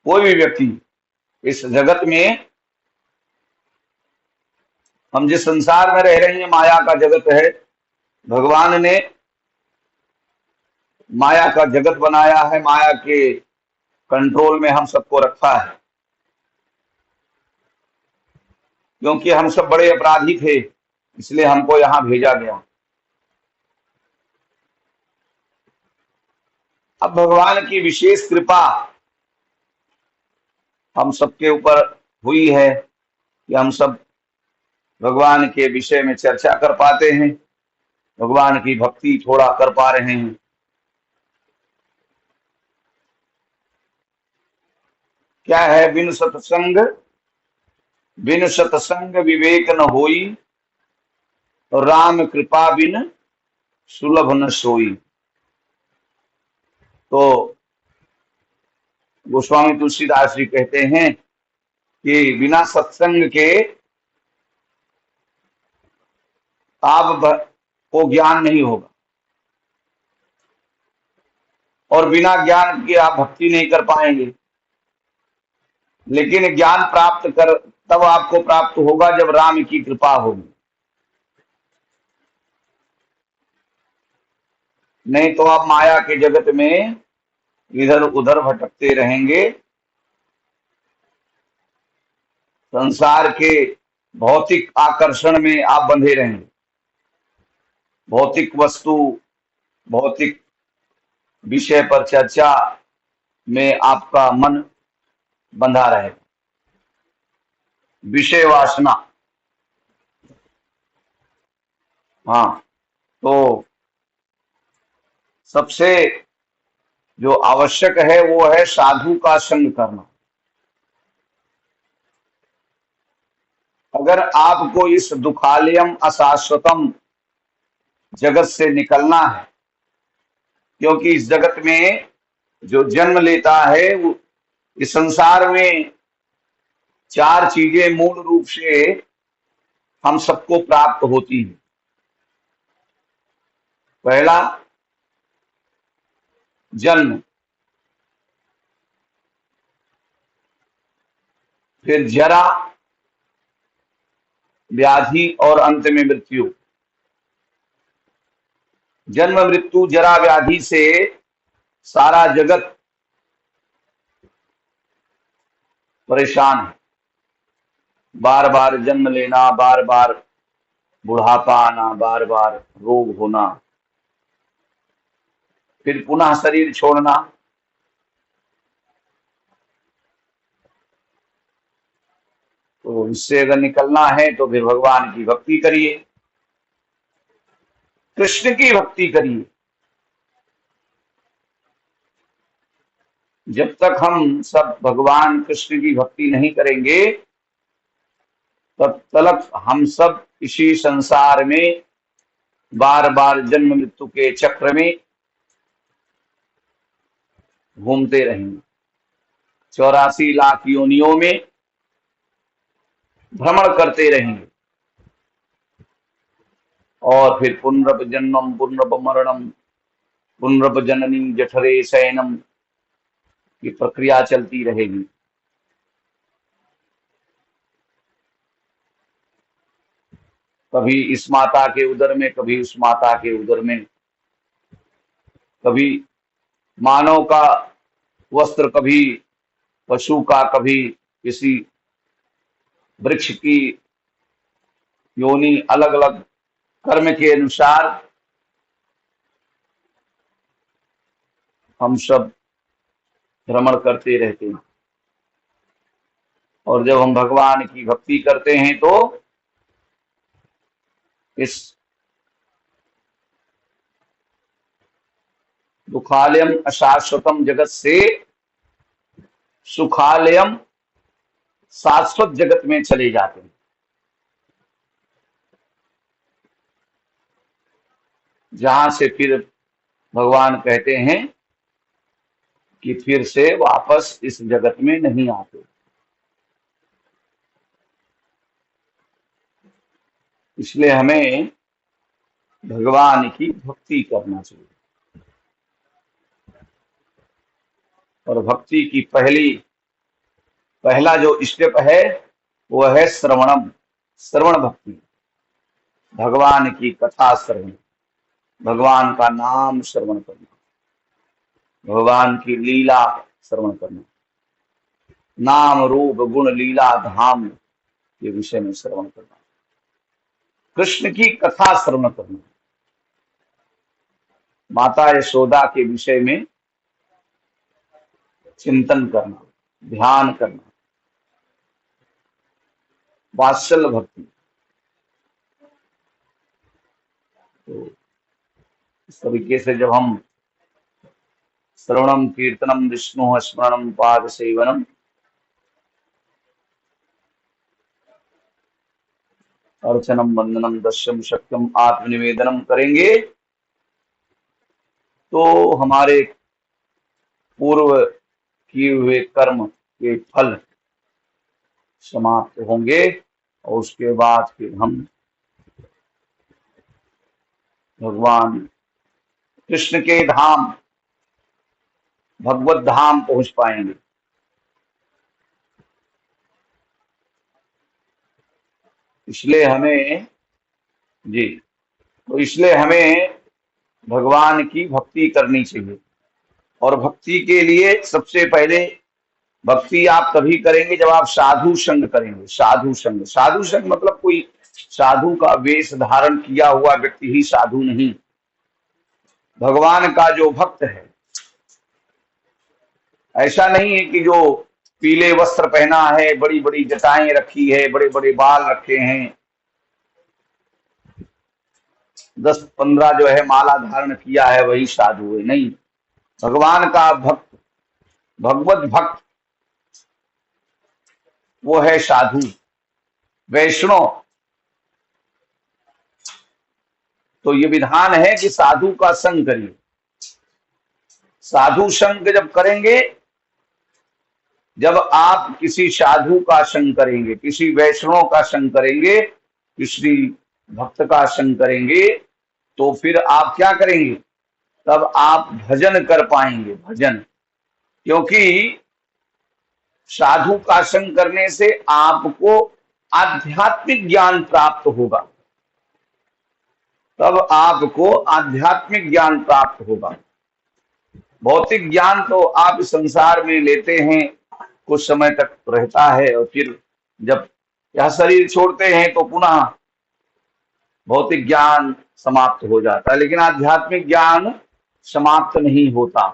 कोई भी व्यक्ति इस जगत में, हम जिस संसार में रह रहे हैं माया का जगत है, भगवान ने माया का जगत बनाया है, माया के कंट्रोल में हम सबको रखा है, क्योंकि हम सब बड़े अपराधी थे, इसलिए हमको यहां भेजा गया। अब भगवान की विशेष कृपा हम सबके ऊपर हुई है कि हम सब भगवान के विषय में चर्चा कर पाते हैं, भगवान की भक्ति थोड़ा कर पा रहे हैं। क्या है, बिन सत्संग विवेक न होई, और राम कृपा बिन सुलभ न सोई। तो गोस्वामी तुलसीदास जी कहते हैं कि बिना सत्संग के को ज्ञान नहीं होगा, और बिना ज्ञान के आप भक्ति नहीं कर पाएंगे। लेकिन ज्ञान प्राप्त कर तब आपको प्राप्त होगा जब राम की कृपा होगी, नहीं तो आप माया के जगत में इधर उधर भटकते रहेंगे, संसार के भौतिक आकर्षण में आप बंधे रहेंगे, भौतिक वस्तु, भौतिक विषय पर चर्चा में आपका मन बंधा रहेगा। विषय वासना, हाँ, तो सबसे जो आवश्यक है वो है साधु का संग करना। अगर आपको इस दुखालयम अशाश्वतम जगत से निकलना है, क्योंकि इस जगत में जो जन्म लेता है वो, इस संसार में चार चीजें मूल रूप से हम सबको प्राप्त होती हैं। पहला जन्म, फिर जरा, व्याधि और अंत में मृत्यु। जन्म मृत्यु जरा व्याधि से सारा जगत परेशान है। बार बार जन्म लेना, बार बार बुढ़ापा आना, बार बार रोग होना, फिर पुनः शरीर छोड़ना। तो इससे अगर निकलना है तो फिर भगवान की भक्ति करिए, कृष्ण की भक्ति करिए। जब तक हम सब भगवान कृष्ण की भक्ति नहीं करेंगे, तब तक हम सब इसी संसार में बार बार जन्म मृत्यु के चक्र में घूमते रहेंगे, 84 लाख योनियों में भ्रमण करते रहेंगे, और फिर पुनरप जन्मम पुनरप मरणम पुनरप जननी जठरे शयनम की प्रक्रिया चलती रहेगी। कभी इस माता के उदर में, कभी उस माता के उदर में, कभी मानव का वस्त्र, कभी पशु का, कभी किसी वृक्ष की योनि, अलग अलग कर्म के अनुसार हम सब भ्रमण करते रहते हैं। और जब हम भगवान की भक्ति करते हैं तो इस दुखालयम अशाश्वतम जगत से सुखालयम शाश्वत जगत में चले जाते हैं, जहां से फिर भगवान कहते हैं कि फिर से वापस इस जगत में नहीं आते। इसलिए हमें भगवान की भक्ति करना चाहिए, और भक्ति की पहली पहला जो स्टेप है वो है श्रवणम, श्रवण भक्ति, भगवान की कथा श्रवण, भगवान का नाम श्रवण करना, भगवान की लीला श्रवण करना, नाम रूप गुण लीला धाम के विषय में श्रवण करना, कृष्ण की कथा श्रवण करना, माता यशोदा के विषय में चिंतन करना, ध्यान करना, वात्सल्य भक्ति। तो इस तरीके से जब हम श्रवणम कीर्तनम विष्णु स्मरणम पाद सेवनम अर्चनम वंदनम दर्शम शक्यम आत्मनिवेदनम करेंगे तो हमारे पूर्व किए हुए कर्म के फल समाप्त होंगे और उसके बाद फिर हम भगवान कृष्ण के धाम भगवत धाम पहुंच पाएंगे। इसलिए हमें इसलिए हमें भगवान की भक्ति करनी चाहिए। और भक्ति के लिए सबसे पहले भक्ति आप तभी करेंगे जब आप साधु संग करेंगे। साधु संग मतलब कोई साधु का वेश धारण किया हुआ व्यक्ति ही साधु नहीं। भगवान का जो भक्त है, ऐसा नहीं है कि जो पीले वस्त्र पहना है, बड़ी बड़ी जटाएं रखी है, बड़े बड़े बाल रखे हैं, 10-15 जो है माला धारण किया है वही साधु है, नहीं। भगवान का भक्त, भगवत भक्त वो है साधु, वैष्णव। तो ये विधान है कि साधु का संग करिए। साधु संग जब करेंगे, जब आप किसी साधु का संग करेंगे, किसी वैष्णव का संग करेंगे, किसी भक्त का संग करेंगे, तो फिर आप क्या करेंगे, तब आप भजन कर पाएंगे, भजन। क्योंकि साधु का संग करने से आपको आध्यात्मिक ज्ञान प्राप्त होगा, तब आपको आध्यात्मिक ज्ञान प्राप्त होगा। भौतिक ज्ञान तो आप संसार में लेते हैं, कुछ समय तक रहता है और फिर जब यह शरीर छोड़ते हैं तो पुनः भौतिक ज्ञान समाप्त हो जाता है, लेकिन आध्यात्मिक ज्ञान समाप्त नहीं होता।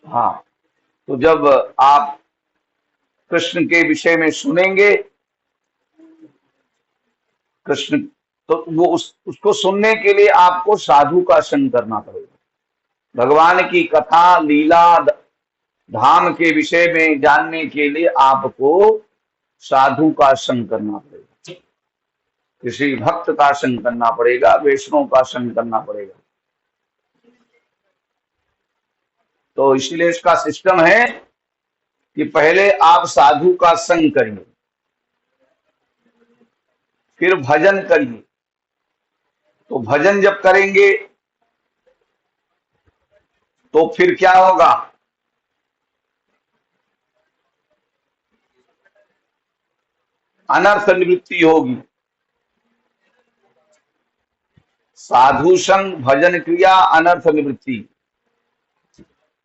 हाँ, तो जब आप कृष्ण के विषय में सुनेंगे, कृष्ण, तो वो उसको सुनने के लिए आपको साधु का संग करना पड़ेगा। भगवान की कथा लीला धाम के विषय में जानने के लिए आपको साधु का संग करना पड़ेगा, किसी भक्त का संग करना पड़ेगा, वैष्णव का संग करना पड़ेगा। तो इसलिए इसका सिस्टम है कि पहले आप साधु का संग करिए, फिर भजन करिए। तो भजन जब करेंगे तो फिर क्या होगा, अनर्थ निवृत्ति होगी। साधु संग, भजन क्रिया, अनर्थ निवृत्ति।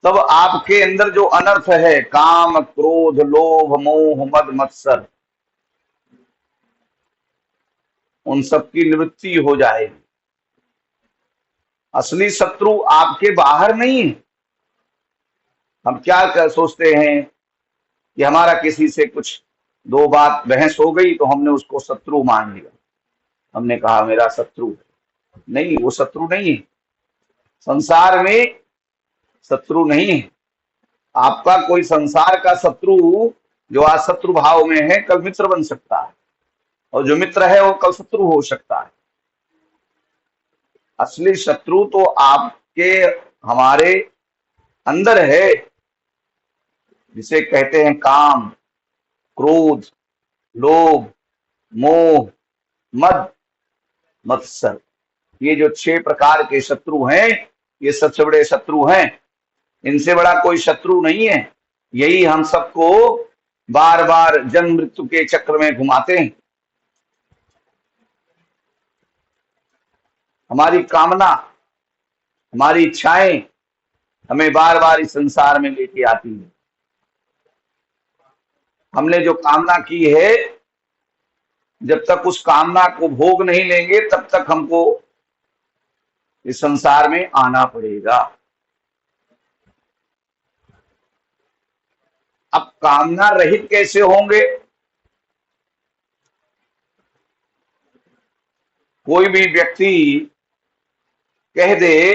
तब आपके अंदर जो अनर्थ है, काम क्रोध लोभ मोह मद मत्सर, उन सब की निवृत्ति हो जाएगी। असली शत्रु आपके बाहर नहीं है। हम क्या सोचते हैं कि हमारा किसी से कुछ दो बात बहस हो गई तो हमने उसको शत्रु मान लिया, हमने कहा मेरा शत्रु है। नहीं, वो शत्रु नहीं है। संसार में शत्रु नहीं है आपका। कोई संसार का शत्रु जो आज शत्रु भाव में है, कल मित्र बन सकता है, और जो मित्र है वो कल शत्रु हो सकता है। असली शत्रु तो आपके हमारे अंदर है, जिसे कहते हैं काम क्रोध लोभ मोह मद मत्सर। ये जो 6 प्रकार के शत्रु हैं, ये सबसे बड़े शत्रु हैं। इनसे बड़ा कोई शत्रु नहीं है। यही हम सबको बार बार जन्म मृत्यु के चक्र में घुमाते हैं। हमारी कामना, हमारी इच्छाएं हमें बार बार इस संसार में लेके आती है। हमने जो कामना की है, जब तक उस कामना को भोग नहीं लेंगे तब तक हमको इस संसार में आना पड़ेगा। अब कामना रहित कैसे होंगे? कोई भी व्यक्ति कह दे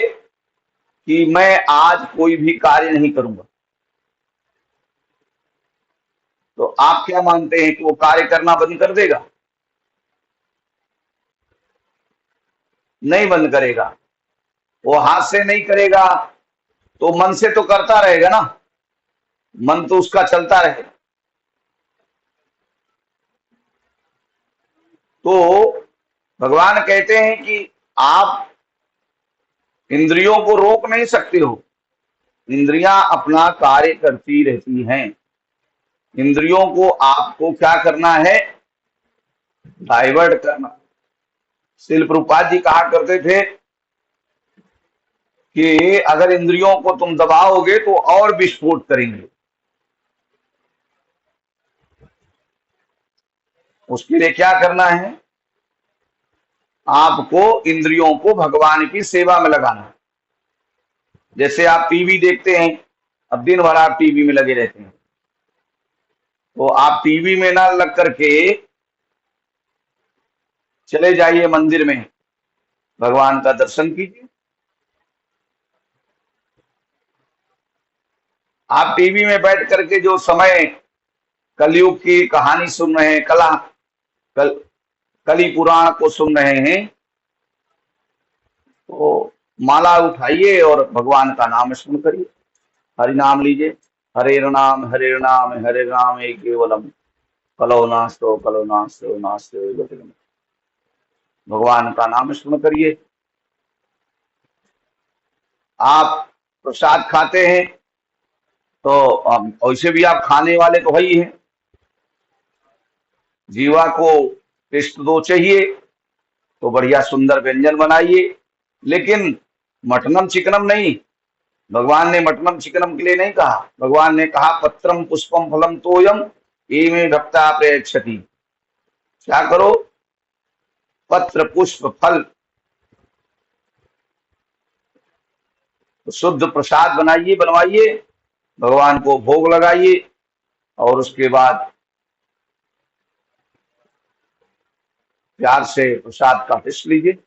कि मैं आज कोई भी कार्य नहीं करूंगा, तो आप क्या मानते हैं कि वो कार्य करना बंद कर देगा? नहीं बंद करेगा। वो हाथ से नहीं करेगा तो मन से तो करता रहेगा ना, मन तो उसका चलता रहेगा। तो भगवान कहते हैं कि आप इंद्रियों को रोक नहीं सकते हो, इंद्रियां अपना कार्य करती रहती हैं। इंद्रियों को आपको क्या करना है? डाइवर्ट करना। श्रील प्रभुपाद जी कहा करते थे कि अगर इंद्रियों को तुम दबाओगे तो और विस्फोट करेंगे। उसके लिए क्या करना है? आपको इंद्रियों को भगवान की सेवा में लगाना है। जैसे आप टीवी देखते हैं, अब दिन भर आप टीवी में लगे रहते हैं, तो आप टीवी में ना लग करके चले जाइए मंदिर में, भगवान का दर्शन कीजिए। आप टीवी में बैठ करके जो समय कलयुग की कहानी सुन रहे हैं, कली पुराण को सुन रहे हैं, तो माला उठाइए और भगवान का नाम स्मरण करिए, हरि नाम लीजिए। हरे नाम हरे राम एक केवलम, कलो नास्तो जटिलम। भगवान का नाम स्मरण करिए। आप प्रसाद खाते हैं तो वैसे भी आप खाने वाले तो वही हैं, जीवा को टेस्ट दो चाहिए तो बढ़िया सुंदर व्यंजन बनाइए, लेकिन मटनम चिकनम नहीं। भगवान ने मटनम चिकनम के लिए नहीं कहा, भगवान ने कहा पत्रम पुष्पम फलम तोयम एमे भक्ता प्रयच्छति। क्या करो? पत्र पुष्प फल शुद्ध प्रसाद बनवाइए, भगवान को भोग लगाइए और उसके बाद प्यार से प्रसाद का टेस्ट लीजिए,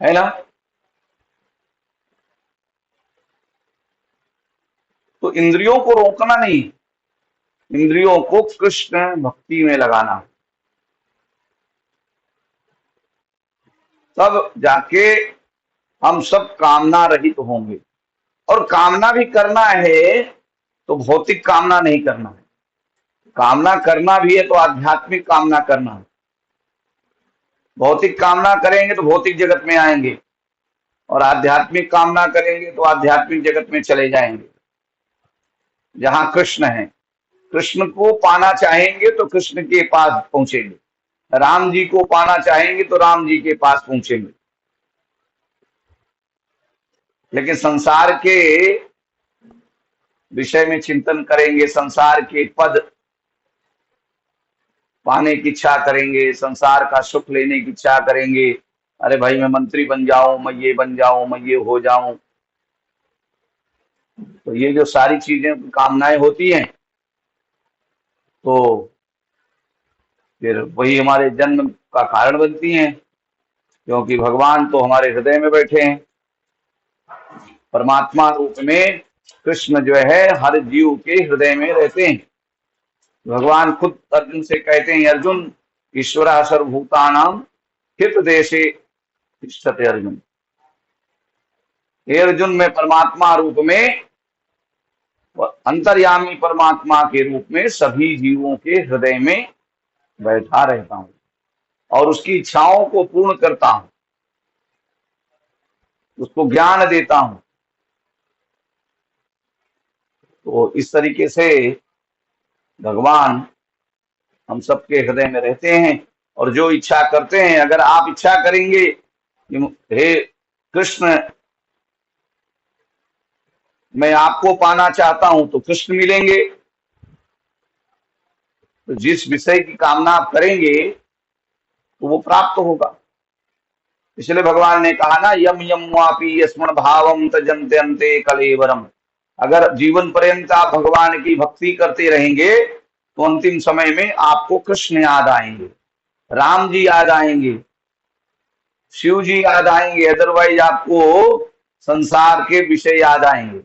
है ना? तो इंद्रियों को रोकना नहीं, इंद्रियों को कृष्ण भक्ति में लगाना, तब जाके हम सब कामना रहित होंगे। और कामना भी करना है तो भौतिक कामना नहीं करना है, कामना करना भी है तो आध्यात्मिक कामना करना है। भौतिक कामना करेंगे तो भौतिक जगत में आएंगे, और आध्यात्मिक कामना करेंगे तो आध्यात्मिक जगत में चले जाएंगे जहां कृष्ण है। कृष्ण को पाना चाहेंगे तो कृष्ण के पास पहुंचेंगे, राम जी को पाना चाहेंगे तो राम जी के पास पहुंचेंगे। लेकिन संसार के विषय में चिंतन करेंगे, संसार के पद पाने की इच्छा करेंगे, संसार का सुख लेने की इच्छा करेंगे, अरे भाई मैं मंत्री बन जाऊं, मैं ये बन जाऊं, मैं ये हो जाऊं। तो ये जो सारी चीजें कामनाएं होती हैं, तो फिर वही हमारे जन्म का कारण बनती हैं, क्योंकि भगवान तो हमारे हृदय में बैठे हैं। परमात्मा रूप में कृष्ण जो है हर जीव के हृदय में रहते हैं। भगवान खुद अर्जुन से कहते हैं, अर्जुन ईश्वर सर्वभूतानां हित देशे तिष्ठते अर्जुन। हे अर्जुन, मैं परमात्मा रूप में, अंतर्यामी परमात्मा के रूप में सभी जीवों के हृदय में बैठा रहता हूं और उसकी इच्छाओं को पूर्ण करता हूं। उसको ज्ञान देता हूं। तो इस तरीके से भगवान हम सबके हृदय में रहते हैं और जो इच्छा करते हैं, अगर आप इच्छा करेंगे कि हे कृष्ण मैं आपको पाना चाहता हूं तो कृष्ण मिलेंगे। तो जिस विषय की कामना आप करेंगे तो वो प्राप्त होगा। इसलिए भगवान ने कहा ना, यम यम वापी यस्मण भावम तजन्ते अन्ते कलेवरम। अगर जीवन पर्यंत आप भगवान की भक्ति करते रहेंगे तो अंतिम समय में आपको कृष्ण याद आएंगे, राम जी याद आएंगे, शिव जी याद आएंगे। अदरवाइज आपको संसार के विषय याद आएंगे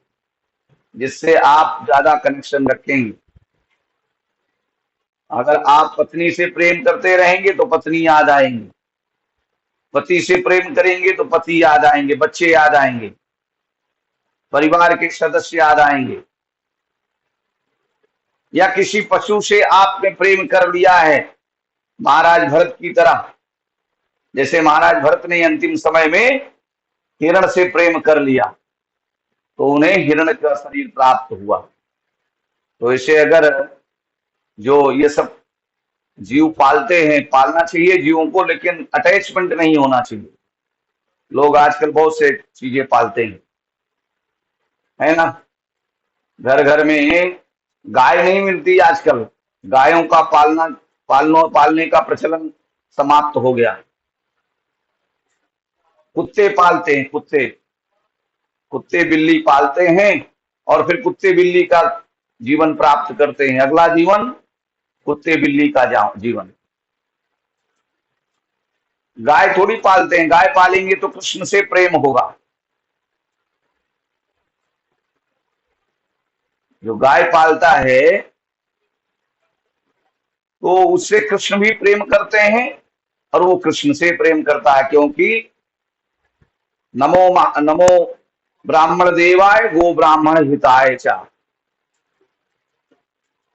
जिससे आप ज्यादा कनेक्शन रखेंगे। अगर आप पत्नी से प्रेम करते रहेंगे तो पत्नी याद आएंगी, पति से प्रेम करेंगे तो पति याद आएंगे, बच्चे याद आएंगे, परिवार के सदस्य याद आएंगे। या किसी पशु से आपने प्रेम कर लिया है महाराज भरत की तरह, जैसे महाराज भरत ने अंतिम समय में हिरण से प्रेम कर लिया तो उन्हें हिरण का शरीर प्राप्त हुआ। तो इसे अगर जो ये सब जीव पालते हैं, पालना चाहिए जीवों को, लेकिन अटैचमेंट नहीं होना चाहिए। लोग आजकल बहुत से चीजें पालते हैं, है ना। घर घर में गाय नहीं मिलती आजकल, गायों का पालने का प्रचलन समाप्त हो गया। कुत्ते पालते हैं, कुत्ते कुत्ते बिल्ली पालते हैं और फिर कुत्ते बिल्ली का जीवन प्राप्त करते हैं। अगला जीवन कुत्ते बिल्ली का जीवन। गाय थोड़ी पालते हैं, गाय पालेंगे तो कृष्ण से प्रेम होगा। जो गाय पालता है तो उससे कृष्ण भी प्रेम करते हैं और वो कृष्ण से प्रेम करता है, क्योंकि नमो ब्राह्मण देवाय गो ब्राह्मण हिताय चा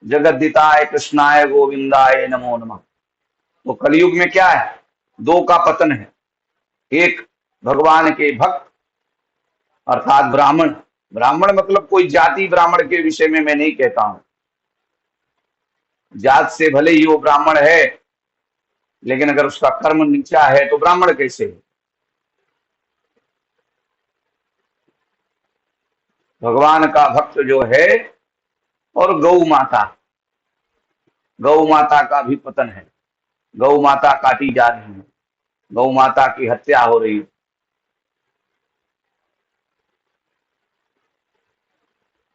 जगद्दिताय कृष्णाय गोविंदाय नमो नमः। तो कलयुग में क्या है, दो का पतन है। एक भगवान के भक्त अर्थात ब्राह्मण। ब्राह्मण मतलब कोई जाति ब्राह्मण के विषय में मैं नहीं कहता हूं। जात से भले ही वो ब्राह्मण है, लेकिन अगर उसका कर्म नीचा है तो ब्राह्मण कैसे है। भगवान का भक्त जो है, और गौ माता का भी पतन है। गौ माता काटी जा रही है, गौ माता की हत्या हो रही है।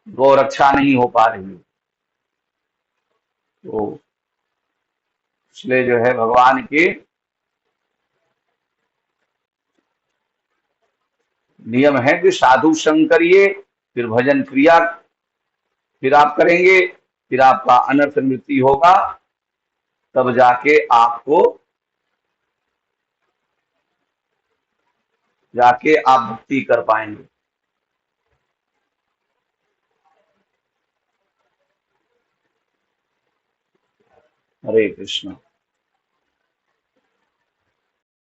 गौ रक्षा नहीं हो पा रही है। तो इसलिए जो है भगवान के नियम है कि साधु संग करिए, फिर भजन क्रिया फिर आप करेंगे, फिर आपका अनर्थ मृत्यु होगा, तब जाके आप भक्ति कर पाएंगे। हरे कृष्ण।